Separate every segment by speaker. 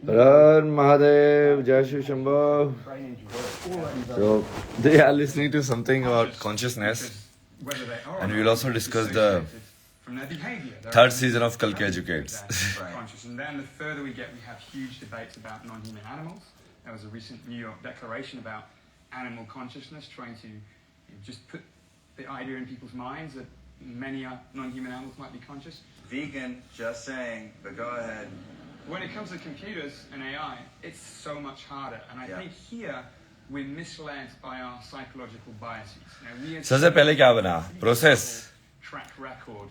Speaker 1: Har Mahadev, Jai Shri Shambho. So they are listening to something about consciousness, and we'll also discuss the third season of Kalki Educates.
Speaker 2: Conscious. And then the further we get, we have huge debates about non-human animals. There was a recent New York declaration about animal consciousness, trying to just put the idea in people's minds that many non-human animals might be conscious.
Speaker 3: Vegan, just saying, but go ahead.
Speaker 2: When it comes to computers and AI, it's so much harder. And I think here we're misled by our psychological biases.
Speaker 1: सबसे पहले क्या बना process
Speaker 2: track record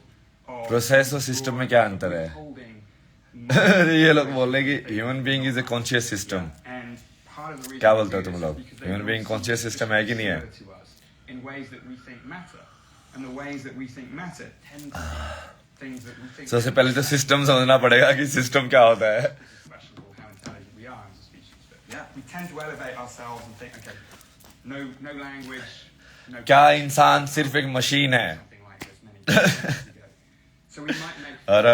Speaker 2: of
Speaker 1: process और system में क्या अंतर है ये लोग बोल रहे कि human being is a conscious system क्या बोलते हो तुम लोग ह्यूमन बीइंग कॉन्शियस सिस्टम है कि नहीं है
Speaker 2: in ways that we think matter, and the ways that we think matter tend to be things that we think.
Speaker 1: सबसे पहले तो सिस्टम समझना पड़ेगा कि सिस्टम क्या होता है
Speaker 2: Questionable how intelligent we are as a species, but we tend to elevate ourselves and think, okay, no language, no.
Speaker 1: क्या इंसान सिर्फ एक मशीन है
Speaker 2: Something like this many years ago. So we might make.
Speaker 1: हर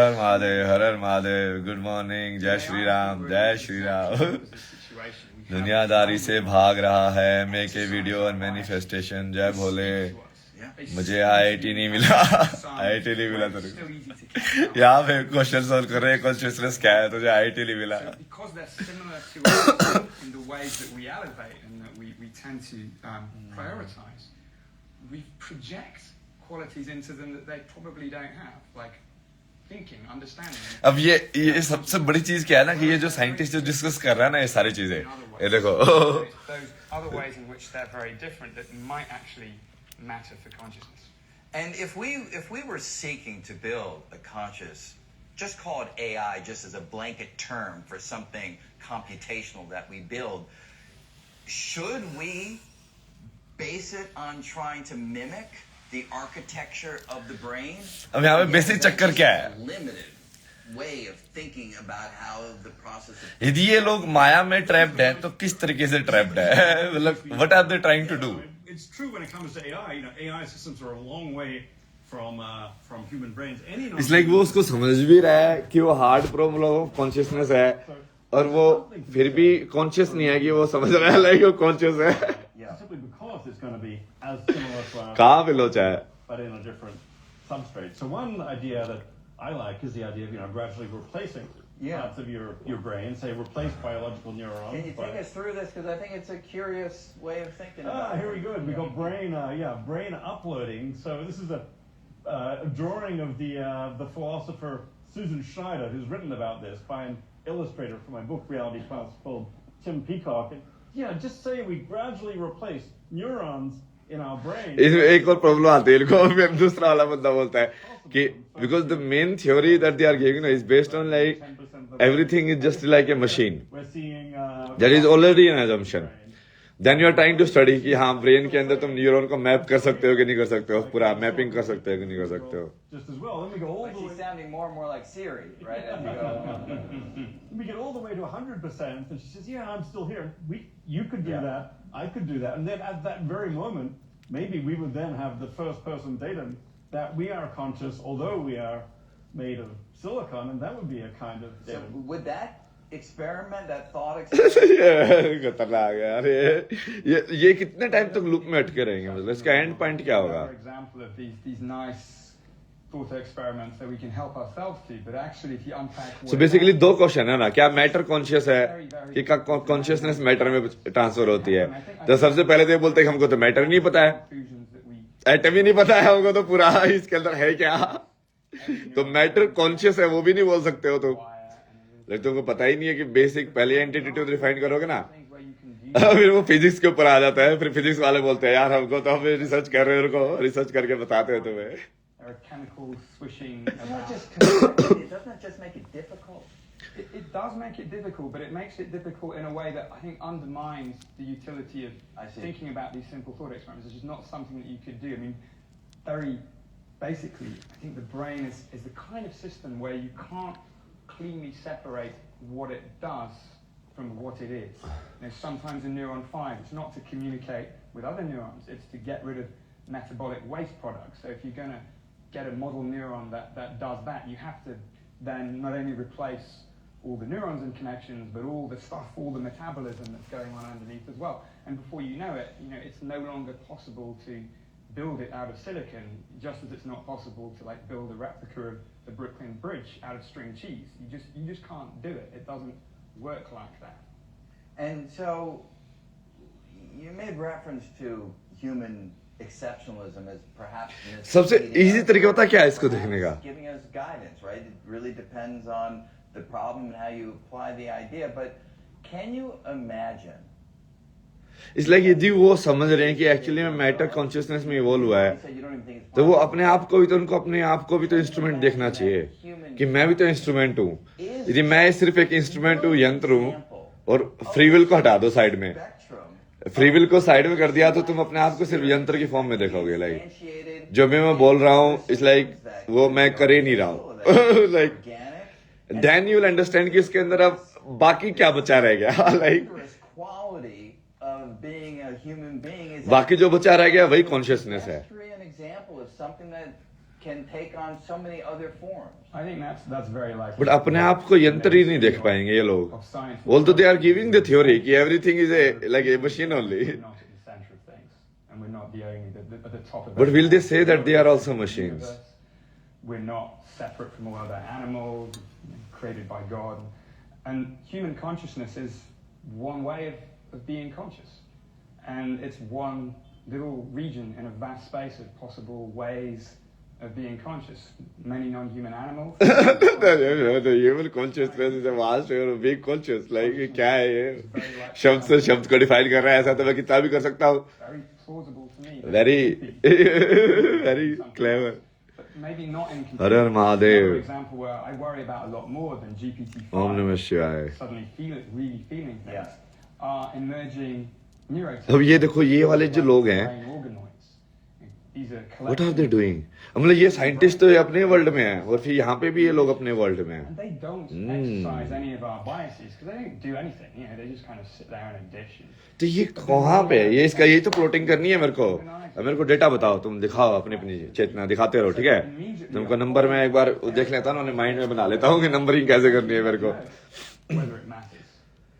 Speaker 1: हर Mahadev good morning जय श्री राम जय श्री राम दुनियादारी से भाग रहा है मेक ए वीडियो और मैनिफेस्टेशन जय भोले मुझे आईआईटी नहीं मिला आईआईटी नहीं मिला तो यहाँ पे क्वेश्चन सॉल्व कर रहे कॉन्शियसनेस क्या है तुझे आईआईटी नहीं मिला
Speaker 2: Because they're similar to us in the ways that we elevate and that we tend to prioritize, we project qualities into them that they probably don't have, like thinking, understanding.
Speaker 1: अब ये सबसे बड़ी चीज क्या है ना कि ये जो साइंटिस्ट डिस्कस कर रहा है ना ये सारी चीजें ये देखो
Speaker 2: Those other ways in which they're very different that might actually matter for consciousness.
Speaker 3: And if we were seeking to build a conscious, just call it AI, just as a blanket term for something computational that we build, should we base it on trying to mimic the architecture of the brain?
Speaker 1: अब यहाँ पे basic चक्कर क्या है
Speaker 3: Limited way of thinking about how the process of
Speaker 1: यदि ये लोग माया में ट्रैप्ड है तो किस तरीके से ट्रैप्ड है मतलब what are they trying to do
Speaker 4: It's true when it comes to AI. AI systems are a long way from human brains.
Speaker 1: It's like वो उसको समझ भी रहा है कि वो हार्ड प्रॉब्लम कॉन्शियसनेस है और वो फिर भी कॉन्शियस नहीं है कि वो समझ रहा है लाइक वो कॉन्शियस है
Speaker 4: Simply because it's going to be as similar to our,
Speaker 1: कहाँ पे लोचा है
Speaker 4: but in a different substrate. So one idea that I like is the idea of gradually replacing parts of your brain, say replace biological neurons.
Speaker 3: Can you take us through this? Because I think it's a curious way of thinking about it.
Speaker 4: Here we go. We got brain uploading. So this is a drawing of the philosopher Susan Schneider, who's written about this, by an illustrator for my book Reality Plus called Tim Peacock. And just say we gradually replace neurons in our brain.
Speaker 1: इसमें एक और problem आती है इनको फिर दूसरा वाला बंदा बोलता है कि because the main theory that they are giving is based on like everything is just like a machine.
Speaker 4: We're seeing
Speaker 1: That is already an assumption. Then you are trying to study कि हाँ brain के अंदर तुम neuron को map कर सकते हो कि नहीं कर सकते हो पूरा मैपिंग कर सकते हो कि नहीं कर सकते हो
Speaker 4: just as well. Then we go all
Speaker 3: But
Speaker 4: the
Speaker 3: she's
Speaker 4: way.
Speaker 3: sounding more and more like Siri, right? As we go.
Speaker 4: We get all the way to 100%, and she says, "Yeah, I'm still here. You could do that. I could do that." And then at that very moment, maybe we would then have the first-person data that we are conscious, although we are made of silicon, and that would be a kind of
Speaker 3: So
Speaker 4: data.
Speaker 3: would that experiment, that thought experiment?
Speaker 1: ये खतरनाक है यार ये कितने time तक loop में अटके रहेंगे मतलब इसका एंड पॉइंट क्या होगा
Speaker 2: Another example of these nice thought experiments that we can help ourselves to, but actually if you unpack
Speaker 1: so basically दो क्वेश्चन है ना क्या मैटर कॉन्शियस है कि कॉन्शियसनेस मैटर में ट्रांसफर होती है तो सबसे पहले तो ये बोलते हैं कि हमको तो मैटर नहीं पता है
Speaker 2: conclusions that we
Speaker 1: एटम ही नहीं पता है हमको तो पूरा इसके अंदर है क्या तो मैटर कॉन्शियस है वो भी नहीं बोल सकते हो तो लेकिन तुमको पता ही नहीं है कि बेसिक पहले एंटिटी डिफाइन करोगे ना
Speaker 2: things where you can use
Speaker 1: फिर वो फिजिक्स के ऊपर आ जाता है फिर फिजिक्स वाले बोलते हैं यार हमको तो हम रिसर्च कर रहे हैं उनको रिसर्च करके बताते हैं तुम्हें
Speaker 2: there are chemicals swishing
Speaker 3: Doesn't
Speaker 2: about.
Speaker 3: it just make it difficult?
Speaker 2: It does make it difficult, but it makes it difficult in a way that I think undermines the utility
Speaker 3: I
Speaker 2: of
Speaker 3: see.
Speaker 2: thinking about these simple thought experiments. It's just not something that you could do. I mean, very basically, I think the brain is the kind of system where you can't cleanly separate what it does from what it is. Sometimes a neuron fires. It's not to communicate with other neurons. It's to get rid of metabolic waste products. So if you're going to get a model neuron that does that, you have to then not only replace all the neurons and connections, but all the stuff, all the metabolism that's going on underneath as well. And before you know it, it's no longer possible to build it out of silicon, just as it's not possible to like build a replica of the Brooklyn Bridge out of string cheese. You just can't do it. It doesn't work like that.
Speaker 3: And so you made reference to human exceptionalism as perhaps
Speaker 1: सबसे easy तरीका पता क्या है इसको देखने का?
Speaker 3: giving us guidance, right? It really depends on the problem and how you apply the idea. But can you imagine?
Speaker 1: इसलिए यदि वो समझ रहे हैं कि एक्चुअली में मैटर कॉन्शियसनेस में इवॉल्व हुआ है, तो वो अपने आप को भी तो उनको अपने आप को भी तो इंस्ट्रूमेंट देखना चाहिए कि मैं भी तो इंस्ट्रूमेंट हूँ. यदि मैं सिर्फ एक इंस्ट्रूमेंट हूँ, यंत्र हूँ, और फ्री विल को हटा दो साइड में, फ्री विल को साइड में कर दिया तो तुम अपने आप को सिर्फ यंत्र की फॉर्म में देखोगे. लाइक जो भी मैं बोल रहा हूँ इट्स लाइक वो मैं कर ही नहीं रहा हूँ. Like then you will understand कि इसके अंदर अब बाकी क्या बचा रह गया. लाइक बाकी जो बचा रह गया वही कॉन्शियसनेस है. बट अपने आप को यंत्र ही नहीं देख पाएंगे ये लोग. Although they are giving the theory कि everything is like a machine only, but will they say that they are also machines?
Speaker 2: We're not separate from all other animals created by God, and human consciousness is one way of being conscious, and it's one little region in a vast space of possible ways of being conscious. Many non-human animals.
Speaker 1: The human consciousness is a vast way of being conscious. Like क्या है ये? शब्द से शब्द को define कर रहा है, ऐसा तो मैं कितना भी कर सकता हूँ.
Speaker 2: Very plausible to me.
Speaker 1: Very clever.
Speaker 2: But maybe not in
Speaker 1: Har Har Mahadev.
Speaker 2: For example, where I worry about a lot more than GPT-5.
Speaker 1: Om Namah Shivaya.
Speaker 2: Suddenly really feeling things. Are emerging
Speaker 1: अब ये देखो ये वाले जो लोग हैं, what are they doing? मतलब ये साइंटिस्ट तो अपने वर्ल्ड में है और फिर यहाँ पे भी ये लोग अपने वर्ल्ड में हैं. तो ये कहाँ पे है? ये इसका यही तो प्लॉटिंग करनी है मेरे को डेटा बताओ, तुम दिखाओ अपनी अपनी चेतना दिखाते रहो, ठीक है? तुमको नंबर में एक बार देख लेता हूँ, माइंड में बना लेता हूँ कि नंबरिंग कैसे करनी है मेरे को.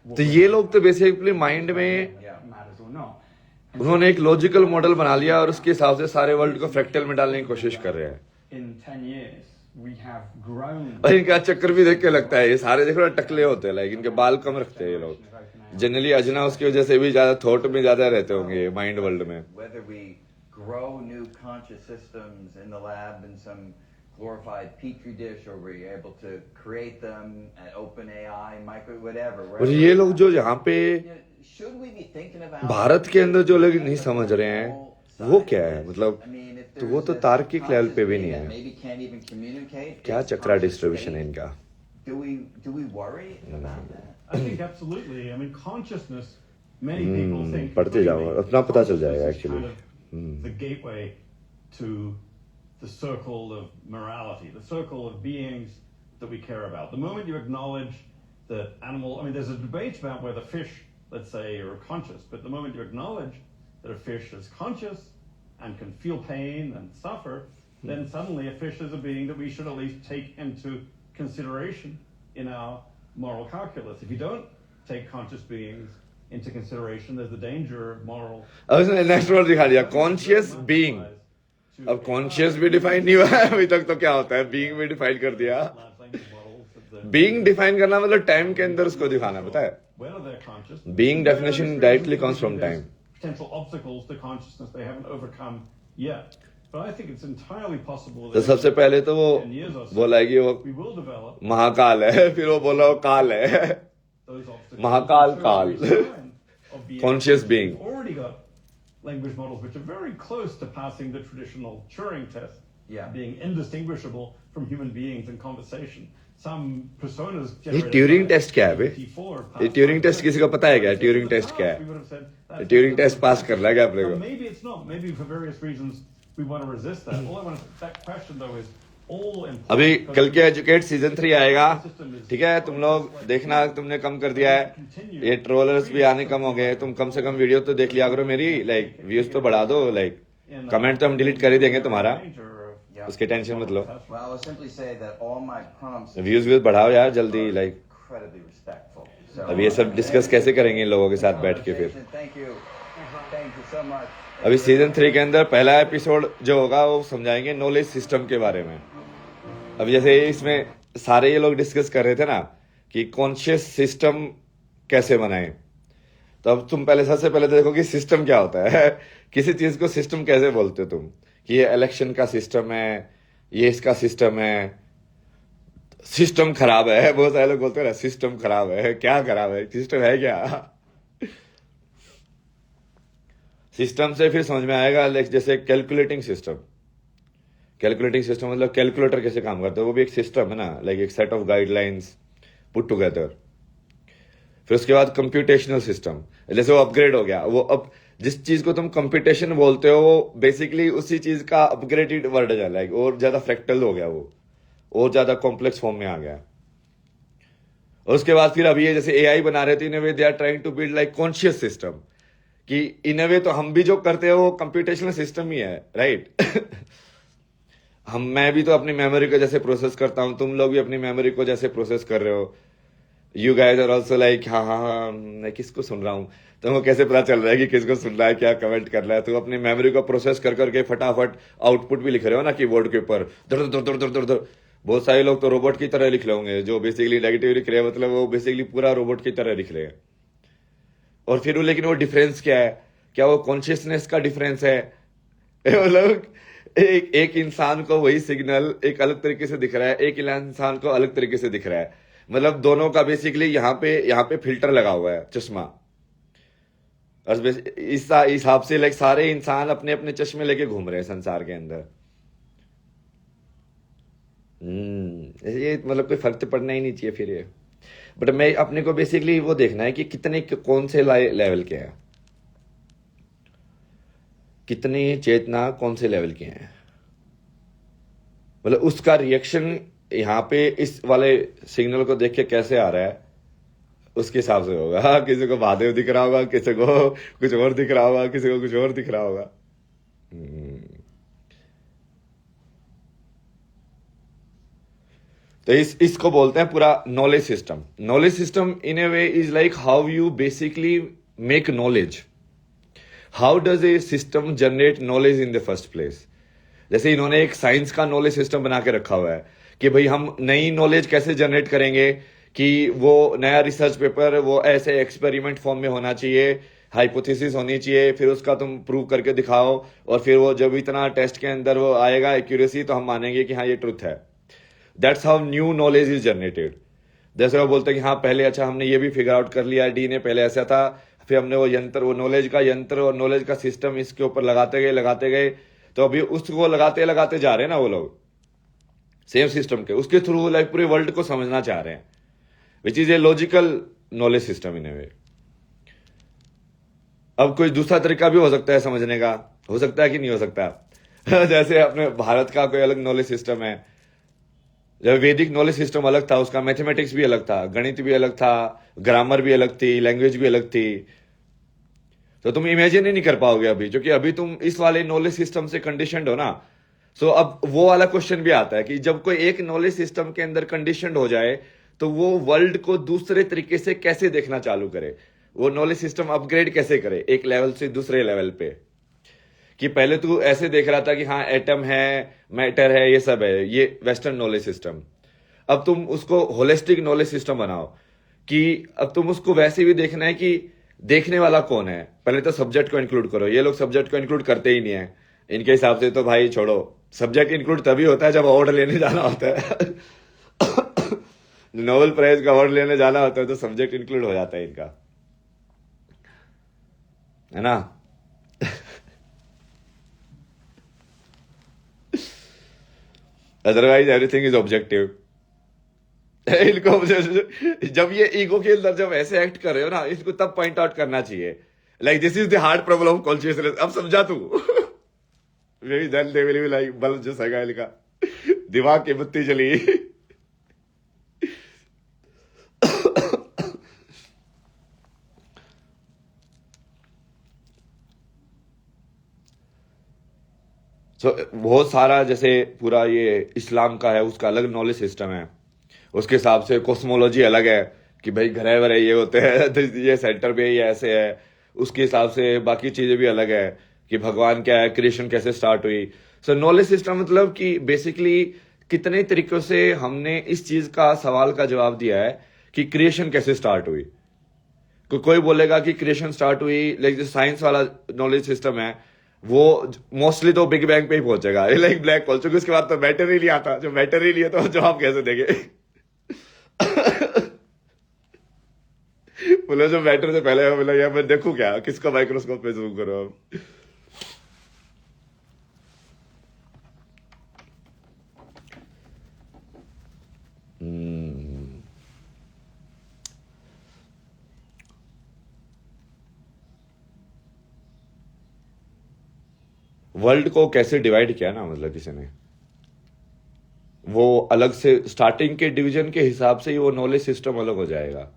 Speaker 1: तो ये लोग तो बेसिकली माइंड में उन्होंने एक लॉजिकल मॉडल बना लिया और उसके हिसाब से सारे वर्ल्ड को फ्रैक्टल में डालने की कोशिश कर रहे हैं. और इनका चक्कर भी देख के लगता है ये सारे देखो टकले होते हैं, लाइक इनके बाल कम रखते हैं ये लोग. जनरली अजना उसकी वजह से भी ज्यादा थॉट में ज्यादा रहते होंगे माइंड वर्ल्ड में.
Speaker 3: glorified petri dish, or we're able to create them at OpenAI, micro whatever.
Speaker 1: और ये लोग जो यहाँ पे
Speaker 3: should we be thinking about
Speaker 1: Bharat के अंदर जो लोग नहीं समझ रहे हैं वो क्या है, मतलब तो वो तो तार्किक लेवल पे भी नहीं है. क्या चक्रा डिस्ट्रीब्यूशन है इनका?
Speaker 3: Do we worry about that?
Speaker 4: I think absolutely. I mean, consciousness. Many people think
Speaker 1: पढ़ते जाओ अपना पता चल जाएगा actually.
Speaker 4: The gateway to the circle of morality, the circle of beings that we care about. The moment you acknowledge that there's a debate about whether fish, let's say, are conscious, but the moment you acknowledge that a fish is conscious and can feel pain and suffer, then suddenly a fish is a being that we should at least take into consideration in our moral calculus. If you don't take conscious beings into consideration, there's the danger of moral.
Speaker 1: अब इसने next word दिखा दिया, conscious being. अब conscious भी define नहीं हुआ है अभी तक, तो क्या होता है? बीइंग भी डिफाइन कर दिया. बीइंग डिफाइन करना मतलब टाइम के अंदर उसको दिखाना, पता है? Being definition directly comes from time. तो सबसे पहले तो वो बोलाएगी वो महाकाल है, फिर वो बोला वो काल है. महाकाल काल. Conscious being.
Speaker 4: Language models which are very close to passing the traditional Turing test, being indistinguishable from human beings in conversation. Some personas.
Speaker 1: ये ट्यूरिंग टेस्ट क्या है बे? ये ट्यूरिंग टेस्ट किसी को पता है क्या? ट्यूरिंग टेस्ट क्या है? ट्यूरिंग टेस्ट पास कर लगा अपने को.
Speaker 4: Maybe it's not. Maybe for various reasons we want to resist that. All I want to that question though is.
Speaker 1: अभी कल के एजुकेट सीजन 3 आएगा, ठीक है? तुम लोग देखना, तुमने कम कर दिया है, ये ट्रोलर्स भी आने कम हो गए. तुम कम से कम वीडियो तो देख लिया करो मेरी, लाइक व्यूज तो बढ़ा दो, लाइक कमेंट तो हम डिलीट कर ही देंगे तुम्हारा, उसकी टेंशन मत लो. व्यूज बढ़ाओ यार जल्दी, लाइक
Speaker 3: incredibly respectful. So,
Speaker 1: अब ये सब डिस्कस कैसे करेंगे इन लोगों के साथ बैठ के फिर?
Speaker 3: Thank you. Thank you so much.
Speaker 1: अभी सीजन 3 के अंदर पहला एपिसोड जो होगा वो समझाएंगे नॉलेज सिस्टम के बारे में। अब जैसे इसमें सारे ये लोग डिस्कस कर रहे थे ना कि कॉन्शियस सिस्टम कैसे बनाएं, तो अब तुम पहले सबसे पहले तो देखो कि सिस्टम क्या होता है। किसी चीज को सिस्टम कैसे बोलते हो तुम? कि ये इलेक्शन का सिस्टम है, ये इसका सिस्टम है, सिस्टम खराब है। बहुत सारे लोग बोलते हैं ना सिस्टम खराब है। क्या खराब है? सिस्टम है क्या? सिस्टम से फिर समझ में आएगा जैसे कैलकुलेटिंग सिस्टम। कैलकुलेटिंग सिस्टम मतलब कैलकुलेटर कैसे काम करता है, वो भी एक सिस्टम है ना, लाइक एक set of guidelines put together. फिर उसके बाद कंप्यूटेशनल सिस्टम, जैसे वो अपग्रेड हो गया, वो अब जिस चीज को तुम कंप्यूटेशन बोलते हो वो बेसिकली उसी चीज का अपग्रेडेड वर्ड है, लाइक और ज्यादा फ्रैक्टल हो गया, वो और ज्यादा कॉम्प्लेक्स फॉर्म में आ गया। और उसके बाद फिर अभी ये जैसे एआई बना रहे थे, in a way they are trying to build like conscious system, कि इन अ वे तो हम भी जो करते हैं वो कंप्यूटेशनल सिस्टम ही है, राइट? मैं भी तो अपनी मेमोरी को जैसे प्रोसेस करता हूं, तुम लोग भी अपनी मेमोरी को जैसे प्रोसेस कर रहे हो। You guys are also like हाँ हाँ हाँ मैं किसको सुन रहा हूँ, तुमको कैसे पता चल रहा है कि किसको सुन रहा है, क्या कमेंट कर रहा है? तुम अपनी मेमोरी को प्रोसेस कर करके फटाफट आउटपुट भी लिख रहे हो ना कीबोर्ड के ऊपर, दर दर दर दर दर दर। बहुत सारे लोग तो रोबोट की तरह लिख रहे होंगे, जो बेसिकली नेगेटिव लिख रहे हैं, मतलब वो बेसिकली पूरा रोबोट की तरह लिख रहे हैं। और फिर लेकिन वो डिफरेंस क्या है? क्या वो कॉन्शियसनेस का डिफरेंस है? वो लोग एक इंसान को वही सिग्नल एक अलग तरीके से दिख रहा है, एक इंसान को अलग तरीके से दिख रहा है। मतलब दोनों का बेसिकली यहाँ पे फिल्टर लगा हुआ है, चश्मा। और इस हिसाब से लाइक सारे इंसान अपने अपने चश्मे लेके घूम रहे हैं संसार के अंदर। ये मतलब कोई फर्क तो पड़ना ही नहीं चाहिए फिर ये। बट मैं अपने को बेसिकली वो देखना है कि कितने कौन से लेवल के हैं, कितनी चेतना कौन से लेवल की है, मतलब उसका रिएक्शन यहाँ पे इस वाले सिग्नल को देख के कैसे आ रहा है, उसके हिसाब से होगा। हाँ, किसी को महादेव दिख रहा होगा, किसी को कुछ और दिख रहा होगा, किसी को कुछ और दिख रहा होगा। तो इसको बोलते हैं पूरा knowledge system. Knowledge system in a way is like how you basically make knowledge. How does a system generate knowledge in the first place? जैसे इन्होंने एक साइंस का नॉलेज सिस्टम बना के रखा हुआ है कि भाई हम नई नॉलेज कैसे जनरेट करेंगे, कि वो नया रिसर्च पेपर वो ऐसे एक्सपेरिमेंट फॉर्म में होना चाहिए, हाइपोथेसिस होनी चाहिए, फिर उसका तुम प्रूव करके दिखाओ, और फिर वो जब इतना टेस्ट के अंदर वो आएगा एक्यूरेसी, तो हम मानेंगे कि हाँ ये ट्रुथ है। That's how new knowledge is generated. जैसे वो बोलते हैं कि हाँ पहले अच्छा हमने ये भी फिगर आउट कर लिया, डीएनए पहले ऐसा था, फिर हमने वो यंत्र, वो नॉलेज का यंत्र और नॉलेज का सिस्टम इसके ऊपर लगाते गए, तो अभी उसको लगाते जा रहे हैं ना वो लोग सेम सिस्टम के, उसके थ्रू लाइक पूरे वर्ल्ड को समझना चाह रहे हैं, which is a logical knowledge system in a way. अब कोई दूसरा तरीका भी हो सकता है समझने का, हो सकता है कि नहीं हो सकता। जैसे अपने भारत का कोई अलग नॉलेज सिस्टम है, जब वैदिक नॉलेज सिस्टम अलग था, उसका मैथमेटिक्स भी अलग था, गणित भी अलग था, ग्रामर भी अलग थी, लैंग्वेज भी अलग थी। तो तुम इमेजिन ही नहीं कर पाओगे अभी, क्योंकि अभी तुम इस वाले नॉलेज सिस्टम से कंडीशनड हो ना। सो अब वो वाला क्वेश्चन भी आता है कि जब कोई एक नॉलेज सिस्टम के अंदर कंडीशनड हो जाए तो वो वर्ल्ड को दूसरे तरीके से कैसे देखना चालू करे, वो नॉलेज सिस्टम अपग्रेड कैसे करे एक लेवल से दूसरे लेवल पे। कि पहले तू ऐसे देख रहा था कि हाँ एटम है, मैटर है, ये सब है, ये वेस्टर्न नॉलेज सिस्टम। अब तुम उसको होलिस्टिक नॉलेज सिस्टम बनाओ, कि अब तुम उसको वैसे भी देखना है कि देखने वाला कौन है। पहले तो सब्जेक्ट को इंक्लूड करो, ये लोग सब्जेक्ट को इंक्लूड करते ही नहीं है इनके हिसाब से, तो भाई छोड़ो। सब्जेक्ट इंक्लूड तभी होता है जब अवार्ड लेने जाना होता है। नोबेल प्राइज का अवार्ड लेने जाना होता है तो सब्जेक्ट इंक्लूड हो जाता है इनका, है ना। Otherwise everything is objective. इनको जब ये ईगो के अंदर जब ऐसे एक्ट कर रहे हो ना, इसको तब पॉइंट आउट करना चाहिए, like this is the hard problem of consciousness. अब समझा तू? मेरी then they will be like bulb जो सगाइल का दिमाग की बत्ती जली। बहुत सारा जैसे पूरा ये इस्लाम का है, उसका अलग नॉलेज सिस्टम है, उसके हिसाब से कॉस्मोलॉजी अलग है, कि भाई घरे वरे ये होते हैं तो ये सेंटर पे ये ऐसे है, उसके हिसाब से बाकी चीजें भी अलग है कि भगवान क्या है, क्रिएशन कैसे स्टार्ट हुई। सो नॉलेज सिस्टम मतलब कि बेसिकली कितने तरीकों से हमने इस चीज का सवाल का जवाब दिया है कि क्रिएशन कैसे स्टार्ट हुई। कोई बोलेगा कि क्रिएशन स्टार्ट हुई, लाइक जो साइंस वाला नॉलेज सिस्टम है वो मोस्टली तो बिग बैंग पे ही पहुंचेगा, लाइक ब्लैक होल, क्योंकि उसके बाद तो मैटर ही नहीं आता। जो मैटर ही नहीं है तो जवाब कैसे देंगे? बोले जो मैटर से पहले है, बोला यार मैं देखूं क्या, किसका माइक्रोस्कोप पे जूम करो अब। वर्ल्ड को कैसे डिवाइड किया ना, मतलब किसी ने वो अलग से स्टार्टिंग के डिवीजन के हिसाब से ही वो नॉलेज सिस्टम अलग हो जाएगा।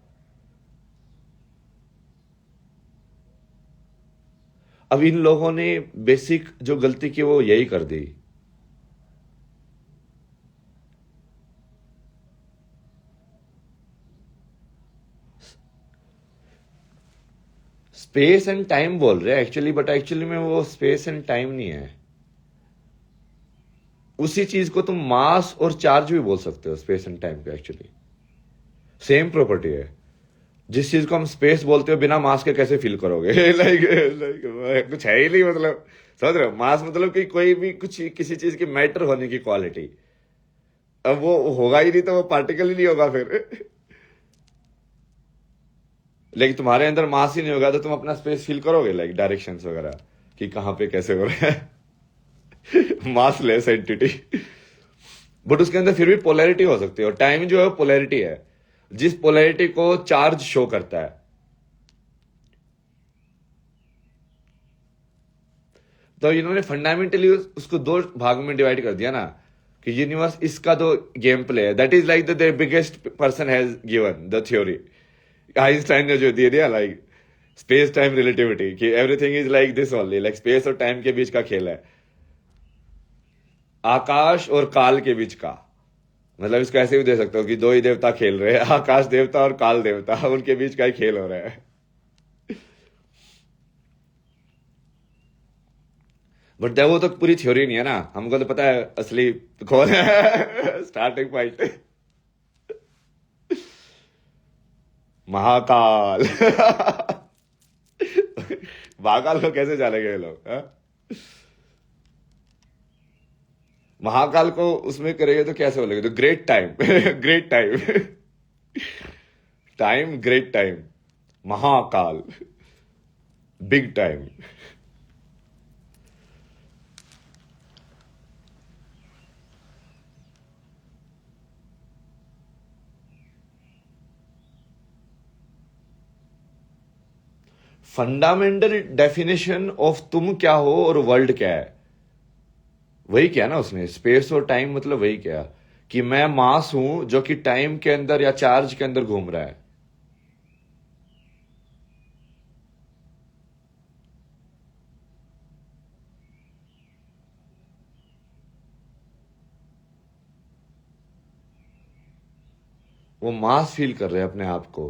Speaker 1: अब इन लोगों ने बेसिक जो गलती की वो यही कर दी। स्पेस एंड टाइम बोल रहे हैं एक्चुअली, बट एक्चुअली में वो स्पेस एंड टाइम नहीं है। उसी चीज को तुम मास और चार्ज भी बोल सकते हो, स्पेस एंड टाइम पे एक्चुअली सेम प्रॉपर्टी है। जिस चीज को हम स्पेस बोलते हो बिना मास के कैसे फील करोगे? लाइक कुछ है ही नहीं, मतलब समझ रहे हो? मास मतलब कि कोई भी कुछ किसी चीज की मैटर होने की क्वालिटी। अब वो होगा ही नहीं तो वो पार्टिकल ही नहीं होगा फिर। लेकिन तुम्हारे अंदर मास ही नहीं होगा तो तुम अपना स्पेस फील करोगे, लाइक डायरेक्शंस वगैरह कि कहां पे कैसे हो रहा है। मासलेस एंटिटी, बट उसके अंदर फिर भी पोलैरिटी हो सकती है। और टाइम जो है पोलैरिटी है, जिस पोलैरिटी को चार्ज शो करता है। तो इन्होंने फंडामेंटली उसको दो भाग में डिवाइड कर दिया ना कि यूनिवर्स इसका तो गेम प्ले है, that is like the biggest person has given the theory. Einstein ने जो दे दिया, लाइक स्पेस टाइम रिलेटिविटी, कि everything is like this only, like space और टाइम के बीच का खेल है, आकाश और काल के बीच का। मतलब इसको ऐसे भी दे सकते हो कि दो ही देवता खेल रहे हैं, आकाश देवता और काल देवता, उनके बीच का ही खेल हो रहा है। बट वो तो पूरी थ्योरी नहीं है ना, हमको तो पता है असली कौन है। Starting point Mahakal. महाकाल को कैसे जानेंगे ये लोग? महाकाल को उसमें करेंगे तो कैसे बोलेंगे? तो great time. Great time, time great time, Mahakal big time. Fundamental definition of तुम क्या हो और वर्ल्ड क्या है, वही क्या ना उसने, स्पेस और टाइम मतलब वही क्या कि मैं मास हूं जो कि टाइम के अंदर या चार्ज के अंदर घूम रहा है। वो मास फील कर रहे हैं अपने आप को।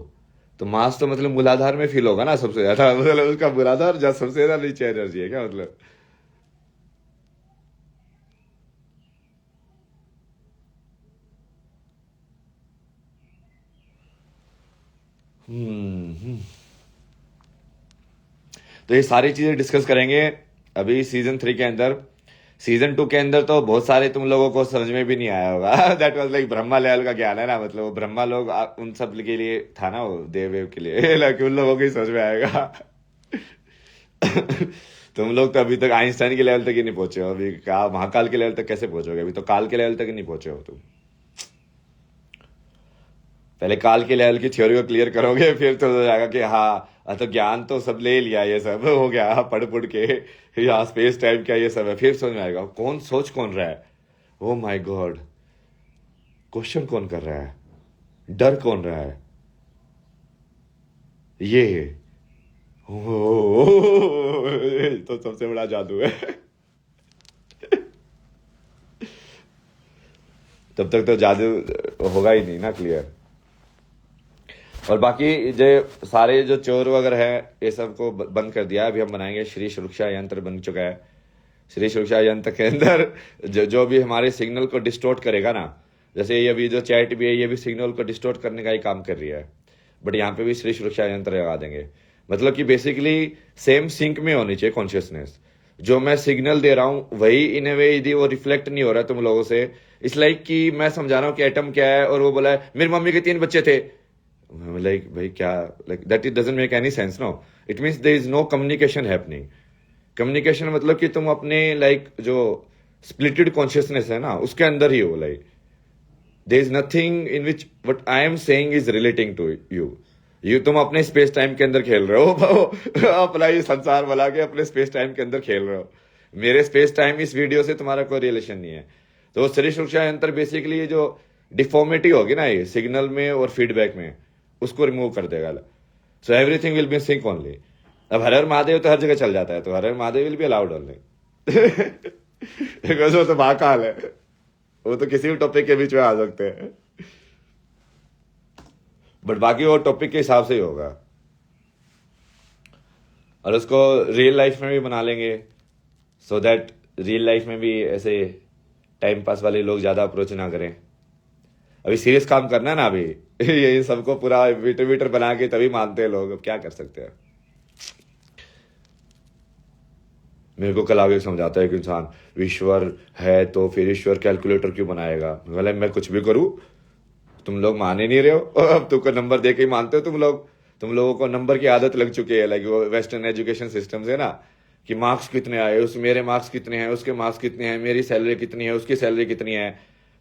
Speaker 1: तो मास तो मतलब मूलाधार में फील होगा ना सबसे ज्यादा, मतलब उसका मूलाधार जहां सबसे ज्यादा नीचे एनर्जी है क्या मतलब? तो ये सारी चीजें डिस्कस करेंगे अभी सीजन 3 के अंदर। सीजन 2 के अंदर तो बहुत सारे तुम लोगों को समझ में भी नहीं आया होगा। That was like Brahma level का ज्ञान है ना, मतलब वो ब्रह्मा लोग उन सब के लिए था ना, वो देव वेव के लिए। लाइक उन लोगों को ही समझ में आएगा। तुम लोग तो अभी तक आइंस्टाइन के लेवल तक ही नहीं पहुंचे हो, अभी क्या महाकाल के लेवल तक कैसे पहुंचोगे? अभी तो काल के लेवल तक ही नहीं पहुंचे हो तुम। पहले काल के लेवल की थ्योरी को क्लियर करोगे, फिर तो हो जाएगा कि हाँ तो ज्ञान तो सब ले लिया, ये सब हो गया पढ़ पुढ़ के, यहाँ स्पेस टाइम क्या ये सब है, फिर समझ में आएगा कौन सोच कौन रहा है। ओ माय गॉड, क्वेश्चन कौन कर रहा है, डर कौन रहा है, ये तो सबसे बड़ा जादू है। तब तक तो जादू होगा ही नहीं ना क्लियर। और बाकी जो सारे जो चोर वगैरह है ये सबको बंद कर दिया। अभी हम बनाएंगे श्री सुरक्षा यंत्र, बन चुका है। श्री सुरक्षा यंत्र के अंदर जो भी हमारे सिग्नल को डिस्टोर्ट करेगा ना, जैसे ये अभी जो चैट भी है ये भी सिग्नल को डिस्टोर्ट करने का ही काम कर रही है, बट यहाँ पे भी श्री सुरक्षा यंत्र लगा देंगे। मतलब कि बेसिकली सेम सिंक में होनी चाहिए कॉन्शियसनेस। जो मैं सिग्नल दे रहा हूँ वही इन ए वे यदि वो रिफ्लेक्ट नहीं हो रहा है तुम लोगों से, इस लाइक कि मैं समझा रहा हूँ कि एटम क्या है और वो बोला है मेरी मम्मी के 3 बच्चे थे, लाइक भाई क्या, like that it doesn't make any sense no. It means there is no communication happening. Communication मतलब कि तुम अपने लाइक जो स्प्लिटेड कॉन्शियसनेस है ना उसके अंदर ही हो, like there is nothing in which what I am saying is relating to you तुम अपने स्पेस टाइम के अंदर खेल रहे हो अपना ये संसार बना के अपने स्पेस टाइम के अंदर खेल रहे हो। मेरे स्पेस टाइम इस वीडियो से तुम्हारा कोई रिलेशन नहीं है। तो श्री सुरक्षा यंत्र बेसिकली ये जो डिफॉर्मिटी होगी ना ये सिग्नल में और फीडबैक में उसको रिमूव कर देगा। So everything will be sync only. अब हर हर महादेव तो हर जगह चल जाता है, तो हर हर Mahadev will be allowed only. वो तो महाकाल है, वो तो किसी भी टॉपिक के बीच में आ सकते हैं, बट बाकी वो टॉपिक के हिसाब से ही होगा। और उसको रियल लाइफ में भी बना लेंगे सो दैट रियल लाइफ में भी ऐसे टाइम पास वाले लोग ज्यादा अप्रोच ना करें। अभी सीरियस काम करना है ना, अभी ये सबको पूरा वीटर बना के तभी मानते हैं लोग। अब क्या कर सकते हैं। मेरे को कल आगे समझाता है कि इंसान ईश्वर है तो फिर ईश्वर कैलकुलेटर क्यों बनाएगा। बोले मैं कुछ भी करूं तुम लोग मान ही नहीं रहे हो। अब तुमको नंबर दे के ही मानते हो तुम लोग। तुम लोगों को नंबर की आदत लग चुकी है, लाइक वो वेस्टर्न एजुकेशन सिस्टम से ना, कि मार्क्स कितने आए, उस मेरे मार्क्स कितने हैं, उसके मार्क्स कितने हैं, मेरी सैलरी कितनी है, उसकी सैलरी कितनी है।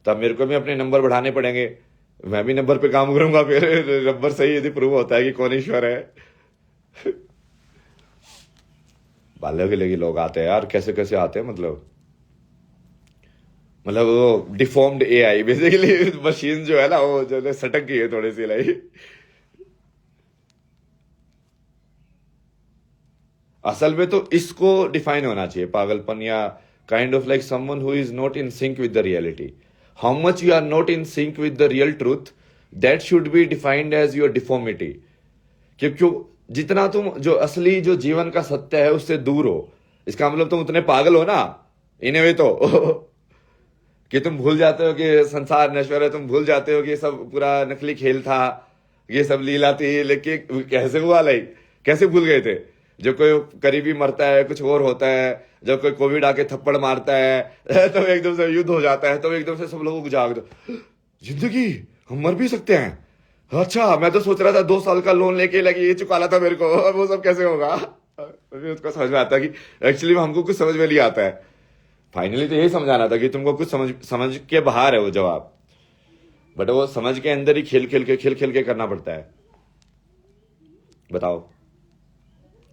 Speaker 1: तो अब मेरे को भी अपने नंबर बढ़ाने पड़ेंगे, मैं भी नंबर पे काम करूंगा। फिर नंबर सही यदि प्रूव होता है कि कौन ईश्वर है। बाल्य के लिए लोग आते हैं यार, कैसे कैसे आते हैं। मतलब वो डिफॉर्म्ड एआई बेसिकली मशीन जो है ना वो जो सटक गई है थोड़ी सी लाई। असल में तो इसको डिफाइन होना चाहिए पागलपन, या kind of like someone who is not in sync with the reality. How much you are not in sync with the real truth, that should be defined as your deformity. क्यों जितना तुम जो असली जो जीवन का सत्य है उससे दूर हो, इसका मतलब तुम उतने पागल हो ना इन्हें वे तो कि तुम भूल जाते हो कि संसार नश्वर है, तुम भूल जाते हो कि ये सब पूरा नकली खेल था, ये सब लीला थी। लेकिन कैसे हुआ, लाइक कैसे भूल गए थे। जो कोई करीबी मरता है, कुछ और होता है, जब कोई कोविड आके थप्पड़ मारता है तो एकदम से युद्ध हो जाता है, तो एकदम से सब लोगों को जाग दो, जिंदगी हम मर भी सकते हैं। अच्छा मैं तो सोच रहा था 2 साल का लोन लेके लगे ये चुकाना था मेरे को, और वो सब कैसे होगा। उसको समझ में आता है कि एक्चुअली हमको कुछ समझ में नहीं आता है। फाइनली तो यही समझाना था कि तुमको कुछ समझ के बाहर है वो जवाब, बट वो समझ के अंदर ही खेल खेल के करना पड़ता है। बताओ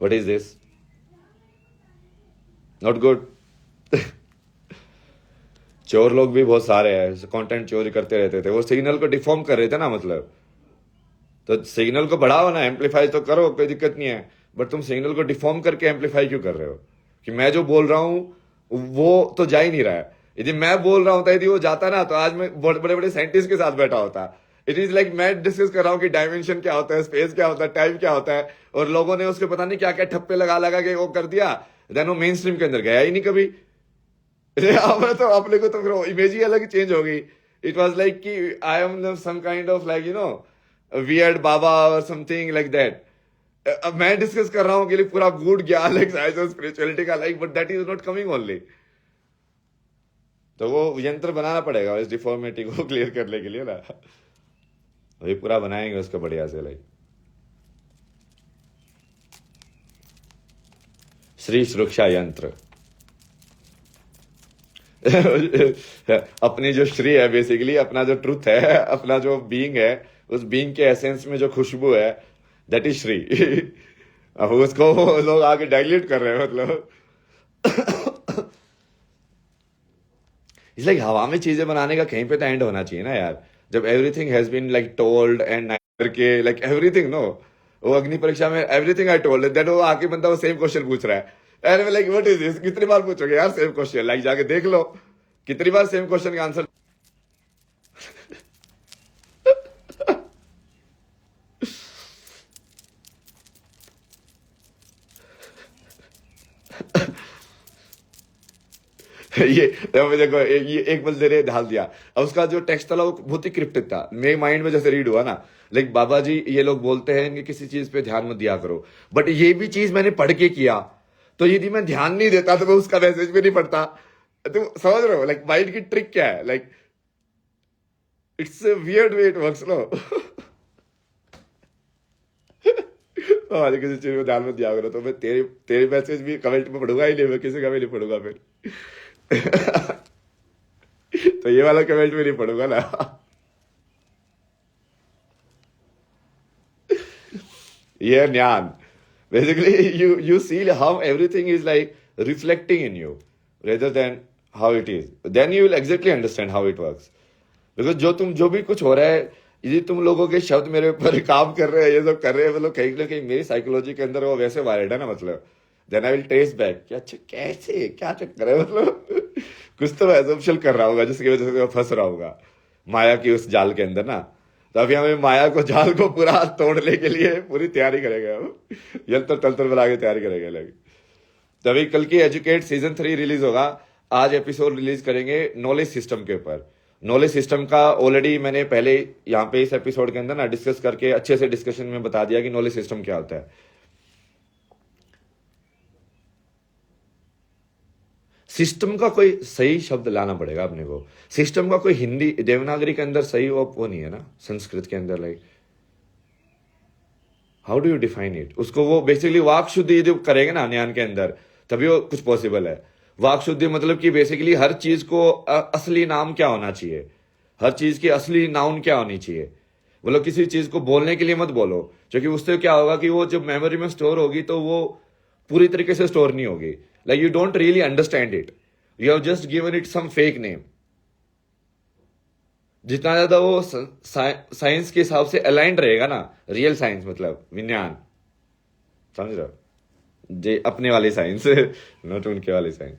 Speaker 1: what is this, not good. चोर लोग भी बहुत सारे हैं, कंटेंट चोरी करते रहते थे, वो सिग्नल को डिफॉर्म कर रहे थे ना। मतलब तो सिग्नल को बढ़ाओ ना, एम्पलीफाई तो करो, कोई दिक्कत नहीं है, बट तुम सिग्नल को डिफॉर्म करके एम्पलीफाई क्यों कर रहे हो। कि मैं जो बोल रहा हूं वो तो जा ही नहीं रहा है। यदि मैं बोल रहा होता, यदि वो जाता ना, तो आज मैं बड़े बड़े साइंटिस्ट के साथ बैठा होता। इट इज लाइक मैं डिस्कस कर रहा हूँ कि डायमेंशन क्या होता है, स्पेस क्या होता है, टाइम क्या होता है, और लोगों ने उसके पता नहीं क्या क्या ठप्पे लगा के वो कर दिया, देन वो मेन स्ट्रीम के अंदर गया ही नहीं कभी। तो अपने को तो फिर इमेज ही अलग चेंज हो गई। इट वॉज लाइक कि I am some kind of like you know weird बाबा और समथिंग लाइक दैट। अब मैं डिस्कस कर रहा हूँ कि पूरा गुड ज्ञान लाइक साइंस और स्पिरिचुअलिटी का, like but that is not coming only. तो वो यंत्र बनाना पड़ेगा इस डिफॉर्मिटी को क्लियर करने के लिए ना, वही पूरा बनाएंगे उसको बढ़िया से। लाइक श्री सुरक्षा यंत्र अपनी जो श्री है बेसिकली अपना जो ट्रुथ है, अपना जो बीइंग है, उस बीइंग के एसेंस में जो खुशबू है दैट इज श्री। अब उसको लोग आगे डाइल्यूट कर रहे हैं। मतलब इसलिए हवा में चीजें बनाने का कहीं पे तो एंड होना चाहिए ना यार। जब everything has been like told and करके लाइक एवरीथिंग नो, वो अग्नि परीक्षा में एवरीथिंग आई टोल्ड, देन वो आके बंदा वो सेम क्वेश्चन पूछ रहा है। And like what is this, कितनी बार पूछोगे यार सेम क्वेश्चन, लाइक जाके देख लो कितनी बार सेम क्वेश्चन का आंसर ये देखो ये एक बंदे ने ढाल दिया। अब उसका जो टेक्स्ट था वो बहुत ही क्रिप्टिक था, मेरे माइंड में जैसे रीड हुआ ना, लाइक बाबा जी ये लोग बोलते हैं कि किसी चीज पे ध्यान मत दिया करो, बट ये भी चीज मैंने पढ़ के किया, तो यदि मैं ध्यान नहीं देता तो मैं उसका मैसेज भी नहीं पढ़ता। तुम समझ रहे हो लाइक माइंड की ट्रिक क्या है, like it's weird way it works no. आज किसी चीज में ध्यान मत दिया करो, तो मैं तेरे तेरे मैसेज भी कमेंट में पढ़ूंगा ही नहीं, मैं किसी का भी नहीं पढ़ूंगा फिर। तो ये वाला कमेंट भी नहीं पढ़ूंगा ना। ये है ज्ञान। Basically, you see how everything is like reflecting in you rather than how it is. Then you will exactly understand how it works. Because जो भी कुछ हो रहा है, यदि तुम लोगों के शब्द मेरे ऊपर काम कर रहे हैं, ये सब कर रहे हैं, मतलब कहीं ना कहीं मेरी साइकोलॉजी के अंदर वो वैसे वायरड है ना, मतलब then I will trace back कि अच्छा कैसे क्या चक्कर है, मतलब कुछ तो एजम्पशन कर रहा होगा जिसकी वजह से मैं फंस रहा होगा माया की उस जाल के अंदर ना। तो अभी हमें माया को जाल को पूरा तोड़ने के लिए पूरी तैयारी करेंगे हम, यंत्र तंत्र बना के तैयारी करेंगे लोग। तो अभी कल की एजुकेट सीजन 3 रिलीज होगा, आज एपिसोड रिलीज करेंगे नॉलेज सिस्टम के ऊपर। नॉलेज सिस्टम का ऑलरेडी मैंने पहले यहाँ पे इस एपिसोड के अंदर ना डिस्कस करके अच्छे से डिस्कशन में बता दिया कि नॉलेज सिस्टम क्या होता है। सिस्टम का कोई सही शब्द लाना पड़ेगा अपने को। सिस्टम का कोई हिंदी देवनागरी के अंदर सही वो नहीं है ना, संस्कृत के अंदर like how do you define it. उसको वो बेसिकली वाक शुद्धि जो करेंगे ना ज्ञान के अंदर, तभी वो कुछ पॉसिबल है। वाक शुद्धि मतलब कि बेसिकली हर चीज को असली नाम क्या होना चाहिए, हर चीज की असली नाउन क्या होनी चाहिए। मतलब किसी चीज को बोलने के लिए मत बोलो, क्योंकि उससे क्या होगा कि वो जब मेमोरी में स्टोर होगी तो वो पूरी तरीके से स्टोर नहीं होगी। Like you don't really understand it, you have just given it some fake name. जितना ज्यादा वो साइंस के हिसाब से अलाइंड रहेगा ना, रियल साइंस मतलब विज्ञान, समझ रहे हो, जे अपने वाली साइंस नॉट उनके वाली साइंस।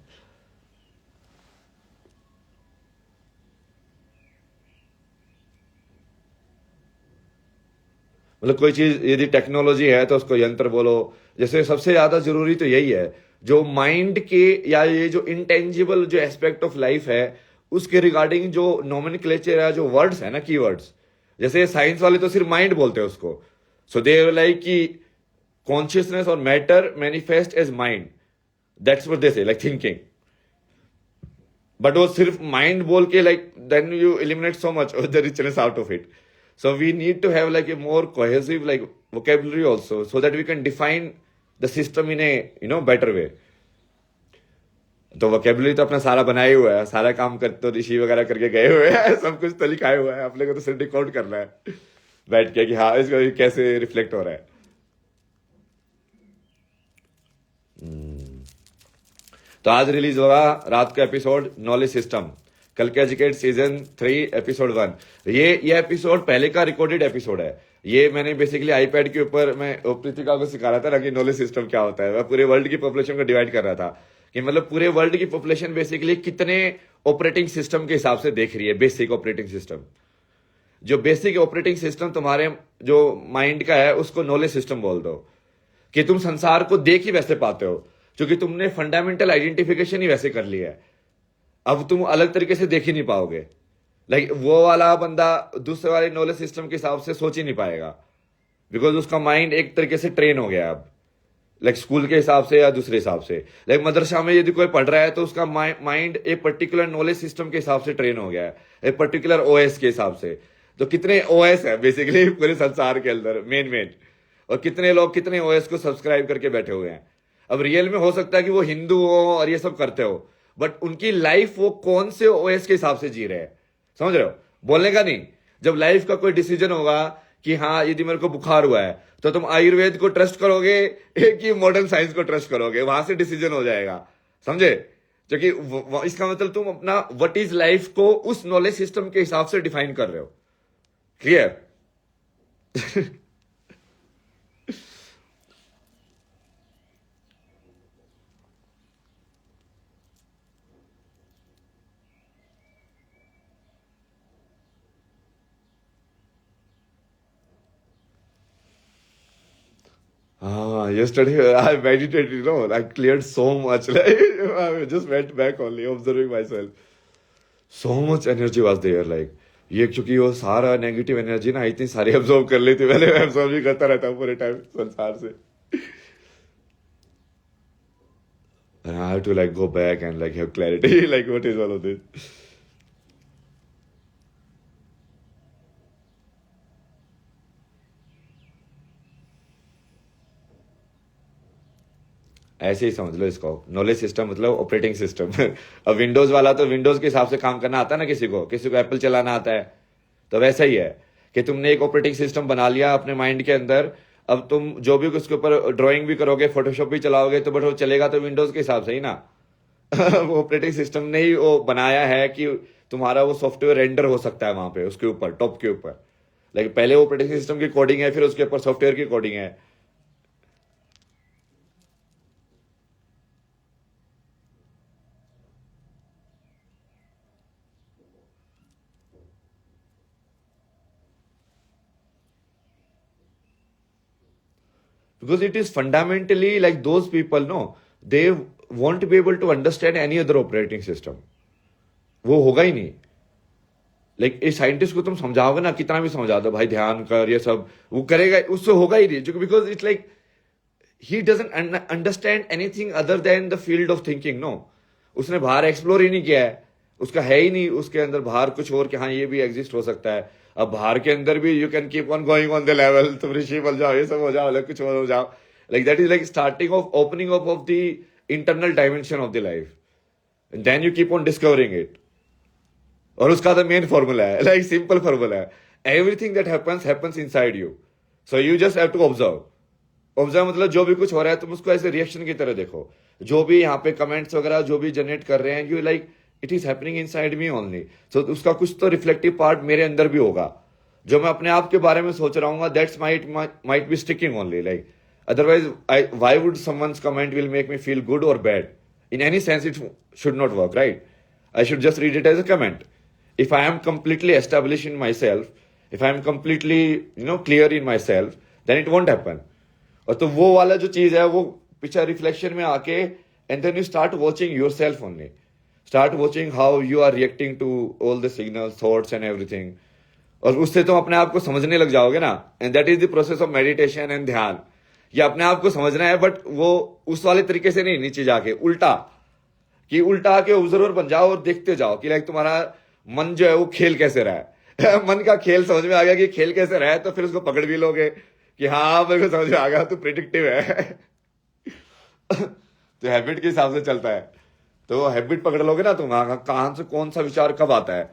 Speaker 1: मतलब कोई चीज यदि टेक्नोलॉजी है तो उसको यंत्र बोलो। जैसे सबसे ज्यादा जरूरी तो यही है, जो माइंड के या ये जो इंटेंजिबल जो एस्पेक्ट ऑफ लाइफ है उसके रिगार्डिंग जो नोमेनक्लेचर है, जो वर्ड्स है ना, कीवर्ड्स, जैसे साइंस वाले तो सिर्फ माइंड बोलते हैं उसको। सो दे लाइक कि कॉन्शियसनेस और matter manifest as mind, that's what they say, like thinking. But वो सिर्फ माइंड बोल के like then you eliminate so much of the richness out of it. So we need to have like a more cohesive like vocabulary also, so that we can define the system in a better way. तो vocabulary तो अपना सारा बनाया हुआ है, सारा काम कर तो ऋषि वगैरह करके गए हुए हैं, सब कुछ तो लिखाया हुआ है, अपने को तो सिर्फ डिकोड करना है बैठ के कि हाँ इसको कैसे रिफ्लेक्ट हो रहा है। तो आज रिलीज होगा रात का एपिसोड नॉलेज सिस्टम, कल के एजुकेट सीजन 3 एपिसोड 1। ये एपिसोड पहले का रिकॉर्डेड एपिसोड है। ये मैंने बेसिकली आईपैड के ऊपर मैं प्रीतिका को सिखा रहा था ना कि नॉलेज सिस्टम क्या होता है। मैं पूरे वर्ल्ड की पॉपुलेशन को डिवाइड कर रहा था कि मतलब पूरे वर्ल्ड की पॉपुलेशन बेसिकली कितने ऑपरेटिंग सिस्टम के हिसाब से देख रही है। बेसिक ऑपरेटिंग सिस्टम, जो बेसिक ऑपरेटिंग सिस्टम तुम्हारे जो माइंड का है उसको नॉलेज सिस्टम बोल दो, कि तुम संसार को देख ही वैसे पाते हो क्योंकि तुमने फंडामेंटल आइडेंटिफिकेशन ही वैसे कर लिया है। अब तुम अलग तरीके से देख ही नहीं पाओगे। लाइक वो वाला बंदा दूसरे वाले नॉलेज सिस्टम के हिसाब से सोच ही नहीं पाएगा, बिकॉज उसका माइंड एक तरीके से ट्रेन हो गया अब, लाइक स्कूल के हिसाब से या दूसरे हिसाब से। लाइक मदरसा में यदि कोई पढ़ रहा है तो उसका माइंड एक पर्टिकुलर नॉलेज सिस्टम के हिसाब से ट्रेन हो गया है, एक पर्टिकुलर ओएस के हिसाब से। तो कितने ओएस है बेसिकली पूरे संसार के अंदर मेन, और कितने लोग कितने ओएस को सब्सक्राइब करके बैठे हुए हैं। अब रियल में हो सकता है कि वो हिंदू हो और ये सब करते हो, बट उनकी लाइफ वो कौन से ओएस के हिसाब से जी रहे हैं, समझ रहे हो, बोलने का नहीं। जब लाइफ का कोई डिसीजन होगा कि हाँ यदि मेरे को बुखार हुआ है तो तुम आयुर्वेद को ट्रस्ट करोगे कि मॉडर्न साइंस को ट्रस्ट करोगे, वहां से डिसीजन हो जाएगा, समझे। क्योंकि इसका मतलब तुम अपना व्हाट इज लाइफ को उस नॉलेज सिस्टम के हिसाब से डिफाइन कर रहे हो। क्लियर? हाँ Yesterday I meditated, you know, I cleared so much. Like, I just went back only observing myself. So much energy was there. Like, ये क्योंकि वो सारा नेगेटिव एनर्जी ना इतनी सारी एब्जॉर्ब कर लेती, पहले मैं एब्जॉर्ब ही करता रहता हूँ पूरे टाइम संसार से. And I have to like go back and like have clarity, like what is all of this. ऐसे ही समझ लो इसको. नॉलेज सिस्टम मतलब ऑपरेटिंग सिस्टम. अब विंडोज वाला तो विंडोज के हिसाब से काम करना आता है ना, किसी को एप्पल चलाना आता है. तो वैसा ही है कि तुमने एक ऑपरेटिंग सिस्टम बना लिया अपने माइंड के अंदर. अब तुम जो भी उसके ऊपर ड्राइंग भी करोगे, फोटोशॉप भी चलाओगे, तो बट वो चलेगा तो विंडोज के हिसाब से ही ना. वो ऑपरेटिंग सिस्टम ने ही वो बनाया है कि तुम्हारा वो सॉफ्टवेयर रेंडर हो सकता है वहां पे, उसके ऊपर टॉप के ऊपर. लाइक पहले ऑपरेटिंग सिस्टम की कोडिंग है, फिर उसके ऊपर सॉफ्टवेयर की कोडिंग है. Because it is fundamentally like those people, no, they won't be able to understand any other operating system. वो होगा ही नहीं. लाइक इस साइंटिस्ट को तुम समझाओगे ना, कितना भी समझा दो भाई ध्यान कर ये सब, वो करेगा, उससे होगा ही नहीं. Because it's like he doesn't understand anything other than the field of thinking. No, उसने बाहर एक्सप्लोर ही नहीं किया है, उसका है ही नहीं उसके अंदर बाहर कुछ और कि हाँ ये भी एग्जिस्ट हो सकता है. अब बाहर के अंदर भी you can keep on going on the level, तुम ऋषि बन जाओ, ये सब हो जाओ, अलग कुछ और हो जाओ. Like that is like starting off opening up of the internal dimension of the life. Then you keep on discovering it. और उसका द मेन फॉर्मूला है, लाइक सिंपल फॉर्मूला है, everything that happens inside you. So you just have to observe. Observe मतलब जो भी कुछ हो रहा है तुम उसको ऐसे रिएक्शन की तरह देखो. जो भी यहाँ पे कमेंट्स वगैरह जो भी जनरेट कर रहे हैं, you like it is happening inside me only. So उसका कुछ तो रिफ्लेक्टिव पार्ट मेरे अंदर भी होगा. जो मैं अपने आप के बारे में सोच रहा हूँ, that's might be sticking only. Like otherwise why would someone's comment will make me feel good और bad? In any sense it should not work, right? I should just read it as a comment. If I am completely established in myself, if I am completely, clear in myself, then it won't happen. और तो वो वाला जो चीज है वो पीछे reflection में आके, and then you start watching yourself only. Start watching how you are reacting to all the signals, thoughts and everything. और उससे तुम अपने आप को समझने लग जाओगे ना. And that is the process of meditation and ध्यान. ये अपने आप को समझना है, बट वो उस वाले तरीके से नहीं, नीचे जाके उल्टा, कि उल्टा के ऑब्जर्वर बन जाओ और देखते जाओ कि लाइक तुम्हारा मन जो है वो खेल कैसे रहा है. मन का खेल समझ में आ गया कि खेल कैसे रहा है, तो फिर उसको पकड़ भी लोगे कि हाँ मेरे को समझ में आ गया, तो प्रिडिक्टिव है. तो हैबिट के हिसाब से चलता है. तो हैबिट पकड़ लोगे ना तुम, कहां से कौन सा विचार कब आता है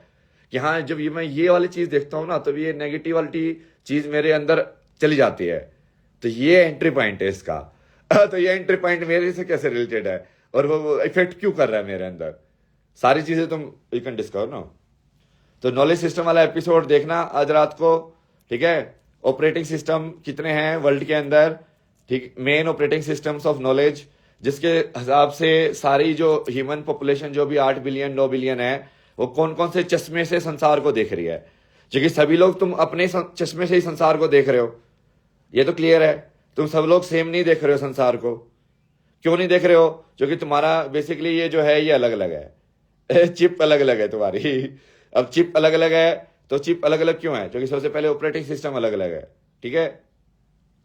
Speaker 1: कि हाँ जब मैं ये वाली चीज देखता हूं ना, तब ये नेगेटिविटी चीज मेरे अंदर चली जाती है. तो ये एंट्री पॉइंट है इसका. तो ये एंट्री पॉइंट मेरे से कैसे रिलेटेड है और वो इफेक्ट क्यों कर रहा है मेरे अंदर, सारी चीजें तुम यू कैन डिस्कवर ना. तो नॉलेज सिस्टम वाला एपिसोड देखना आज रात को, ठीक है. ऑपरेटिंग सिस्टम कितने हैं वर्ल्ड के अंदर, ठीक, main operating systems of knowledge, जिसके हिसाब से सारी जो ह्यूमन पॉपुलेशन जो भी 8 बिलियन 9 बिलियन है, वो कौन कौन से चश्मे से संसार को देख रही है. क्योंकि सभी लोग तुम अपने चश्मे से ही संसार को देख रहे हो, ये तो क्लियर है. तुम सब लोग सेम नहीं देख रहे हो संसार को. क्यों नहीं देख रहे हो? क्योंकि तुम्हारा बेसिकली ये जो है ये अलग अलग है. चिप अलग अलग है तुम्हारी. अब चिप अलग अलग है, तो चिप अलग अलग क्यों है? क्योंकि सबसे पहले ऑपरेटिंग सिस्टम अलग अलग है, ठीक है.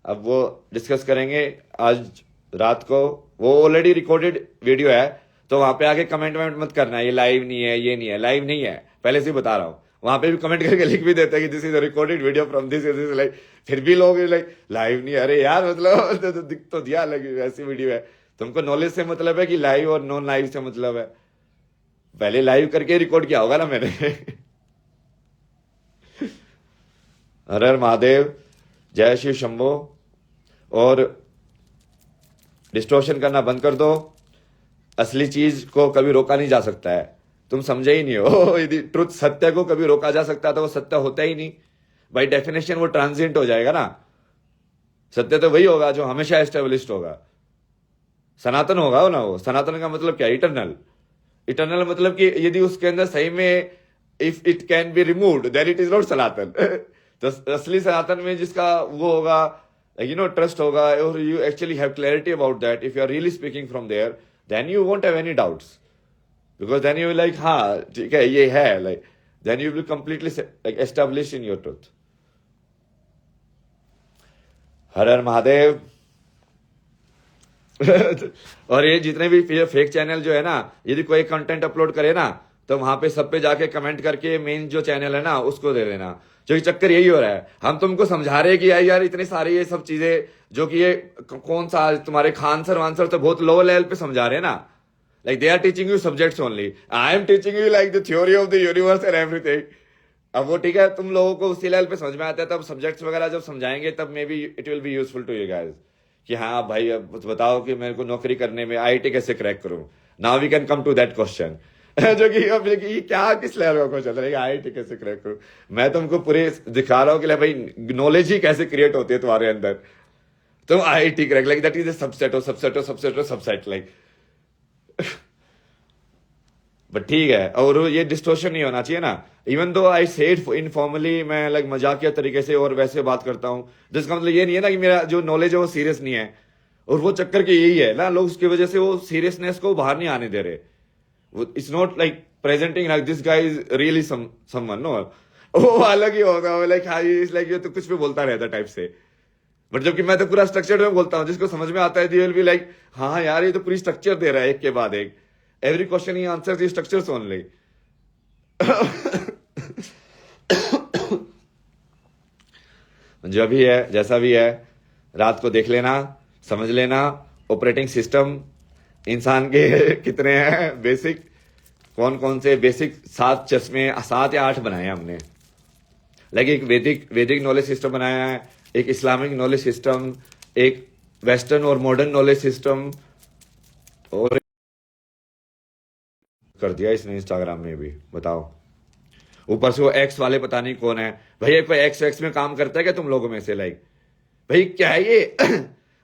Speaker 1: अब वो डिस्कस करेंगे आज रात को. वो ऑलरेडी रिकॉर्डेड वीडियो है, तो वहां पे आके कमेंट मत करना ये लाइव नहीं है, ये नहीं है. लाइव नहीं है, पहले से ही बता रहा हूं. वहां पे भी कमेंट करके लिख भी देते हैं कि this is a recorded video from this like. फिर भी लोग लाइक लाइव नहीं है. अरे यार मतलब दिख तो दिया, लगी ऐसी वीडियो है. तुमको नॉलेज से मतलब है कि लाइव और नॉन लाइव से मतलब है? पहले लाइव करके रिकॉर्ड किया होगा ना मैंने. हर हर महादेव, जय श्री शंभो. और डिस्टॉर्शन करना बंद कर दो. असली चीज को कभी रोका नहीं जा सकता है, तुम समझे ही नहीं हो. यदि ट्रुथ, सत्य को कभी रोका जा सकता है तो वो सत्य होता ही नहीं. बाय डेफिनेशन वो ट्रांजिएंट हो जाएगा ना. सत्य तो वही होगा जो हमेशा एस्टेब्लिश्ड होगा, सनातन होगा ना. वो सनातन का मतलब क्या? इटरनल. इटरनल मतलब कि यदि उसके अंदर सही में if it can be removed then it is not Sanatan. तो असली सनातन में जिसका वो होगा trust होगा, or you actually have clarity about that. If you are really speaking from there, then you won't have any doubts, because then you will like, हाँ ठीक है ये है, like then you will completely like established in your truth. हर हर महादेव. और ये जितने भी फेक चैनल जो है ना, यदि कोई कंटेंट अपलोड करे ना, तो वहां पे सब पे जाके कमेंट करके मेन जो चैनल है ना उसको दे देना. क्योंकि चक्कर यही हो रहा है, हम तुमको समझा रहे हैं कि यार इतनी सारी ये सब चीजें जो कि ये कौन सा तुम्हारे खान सर वानसर तो बहुत लो लेवल पे समझा रहे हैं ना, like they are teaching you subjects only. I am teaching you like the theory of the universe and everything. अब वो ठीक है, तुम लोगों को उसी लेवल पे समझ में आता है, तब सब्जेक्ट्स वगैरह जब समझाएंगे तब maybe it will be useful to you guys कि हाँ भाई अब बताओ कि मेरे को नौकरी करने में आईआईटी कैसे क्रैक करूं. Now we can come to that question. जो कि अब ये क्या किस लेवल का क्वेश्चन है, आईआईटी कैसे क्रैक करूं. मैं तुमको पूरे दिखा रहा हूँ कि भाई नॉलेज ही कैसे क्रिएट होती है तुम्हारे अंदर. तुम IIT crack, like that is a subset of subset of subset of subset, like. But ठीक है, और ये डिस्टोर्शन नहीं होना चाहिए ना. Even though I said informally, मैं लाइक मजाकिया तरीके से और वैसे बात करता हूँ, जिसका मतलब ये नहीं है ना कि मेरा जो नॉलेज है वो सीरियस नहीं है. और वो चक्कर के यही है ना, लोग उसकी वजह से वो सीरियसनेस को बाहर नहीं आने दे रहे. It's not like presenting like this guy is really someone, no. वो अलग ही होगा, लाइक हाई इज लाइक ये तो कुछ भी बोलता रहता टाइप से. बट जबकि मैं तो पूरा स्ट्रक्चर में बोलता हूँ, जिसको समझ में आता है विल बी लाइक हाँ यार ये तो पूरी स्ट्रक्चर दे रहा है एक के बाद एक. Every question he answers the structures only. जो भी है जैसा भी है, रात को देख लेना, समझ लेना. ऑपरेटिंग सिस्टम इंसान के कितने हैं बेसिक, कौन कौन से बेसिक 7 चश्मे 7 या 8 बनाए हैं हमने. लाइक एक वैदिक नॉलेज सिस्टम बनाया है, एक इस्लामिक नॉलेज सिस्टम, एक वेस्टर्न और मॉडर्न नॉलेज सिस्टम, और कर दिया इसने इंस्टाग्राम में भी. बताओ, ऊपर से वो एक्स वाले पता नहीं कौन है भैया. कोई एक्स में काम करता है क्या तुम लोगों में से? लाइक भाई क्या है ये?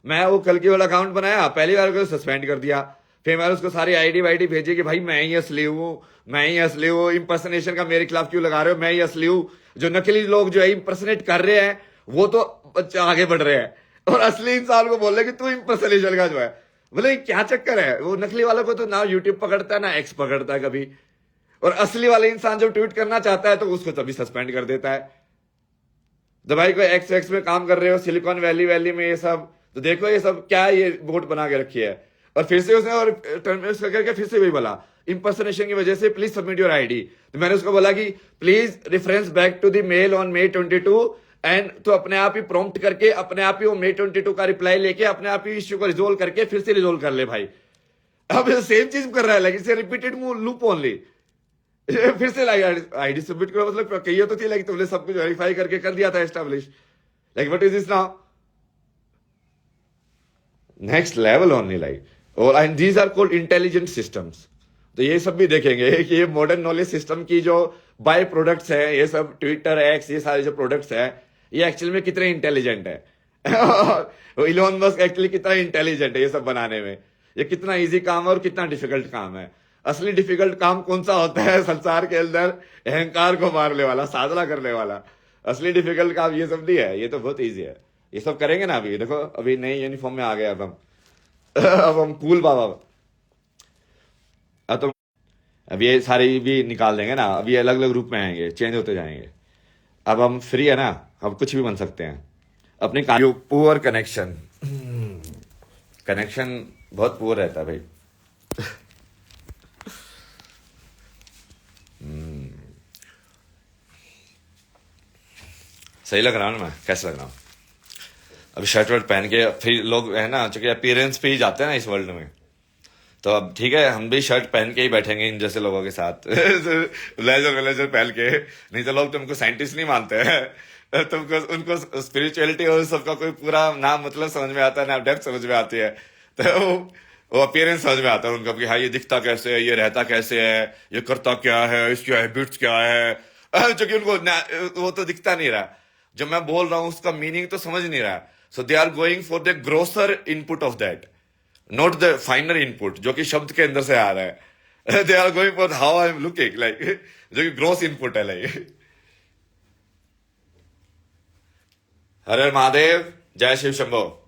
Speaker 1: मैं वो कल की वाला अकाउंट बनाया, पहली बार को सस्पेंड कर दिया. फिर मैंने उसको सारी आईडी वाईडी भेजी कि भाई मैं ही असली हूँ, मैं ही असली हूँ. इंपर्सनेशन का मेरे खिलाफ क्यों लगा रहे हो, मैं ही असली हूँ. जो नकली लोग जो है इंपर्सनेट कर रहे हैं वो तो आगे बढ़ रहे हैं, और असली इंसान को बोल रहे कि तू इंपर्सनेशन का जो है. बोले क्या चक्कर है? वो नकली वालों को तो ना यूट्यूब पकड़ता है ना एक्स पकड़ता है कभी, और असली वाले इंसान जब ट्वीट करना चाहता है तो उसको तभी सस्पेंड कर देता है. तो भाई कोई एक्स में काम कर रहे हो सिलिकॉन वैली में, ये सब तो देखो ये सब क्या ये बोट बना के रखी है. और फिर से उसने और करके फिर से वही बोला इंपर्सनेशन की वजह से प्लीज सबमिट योर आईडी. तो मैंने उसको बोला कि please reference back to the mail on May 22 and तो अपने आप ही प्रॉम्प्ट करके अपने आप ही वो May 22 का रिप्लाई लेके अपने आप ही इश्यू को रिजोल्व करके फिर से रिजोल्व कर ले भाई. अब सेम चीज कर रहा है, लेकिन रिपीटेड लूप ओनली. फिर से आईडी सबमिट करो, मतलब कही तो थी लाइक तुमने सब कुछ वेरीफाई करके कर दिया था establish. Like what is this now? Next level only like. और and these are called intelligent systems. तो ये सब भी देखेंगे कि ये मॉडर्न नॉलेज सिस्टम की जो बाय प्रोडक्ट्स हैं, ये सब ट्विटर एक्स ये सारे जो प्रोडक्ट्स हैं, ये एक्चुअली में कितने इंटेलिजेंट है. इलोन मस्क एक्चुअली कितना इंटेलिजेंट है ये सब बनाने में. ये कितना इजी काम है और कितना डिफिकल्ट काम है. असली डिफिकल्ट काम कौन सा होता है संसार के अंदर? अहंकार को मारने वाला, साधना करने वाला. असली डिफिकल्ट काम ये सब नहीं है, ये तो बहुत इजी है. ये सब करेंगे ना. अभी देखो अभी नई यूनिफॉर्म में आ गए अब हम कूल बाबा. अब ये सारे भी निकाल देंगे ना, अब ये अलग अलग रूप में आएंगे, चेंज होते जाएंगे. अब हम फ्री है ना, हम कुछ भी बन सकते हैं अपने काम. पुअर कनेक्शन बहुत पुअर रहता है भाई. सही लग रहा हूँ ना मैं? कैसे लग रहा हूँ? अभी शर्ट वर्ट पहन के फिर लोग है ना, चूंकि अपीयरेंस पे ही जाते हैं ना इस वर्ल्ड में, तो अब ठीक है हम भी शर्ट पहन के ही बैठेंगे इन जैसे लोगों के साथ. ब्लेजर पहन के. नहीं तो लोग तुमको साइंटिस्ट नहीं मानते हैं, तुमको उनको स्पिरिचुअलिटी और सबका कोई पूरा नाम मतलब समझ में आता है ना, डेप्थ समझ में आती है. तो वो अपीयरेंस समझ में आता है उनका कि हाँ ये दिखता कैसे है, ये रहता कैसे है, ये करता क्या है, इसकी हैबिट्स क्या है. क्योंकि उनको वो तो दिखता नहीं रहा. जब मैं बोल रहा हूँ उसका मीनिंग तो समझ नहीं रहा. So they are going for the grosser input of that, not the finer input जो कि शब्द के अंदर से आ रहा है. They are going for how I am looking like, जो कि ग्रोस इनपुट है लाइक. हर हर महादेव. जय शिव शंभो।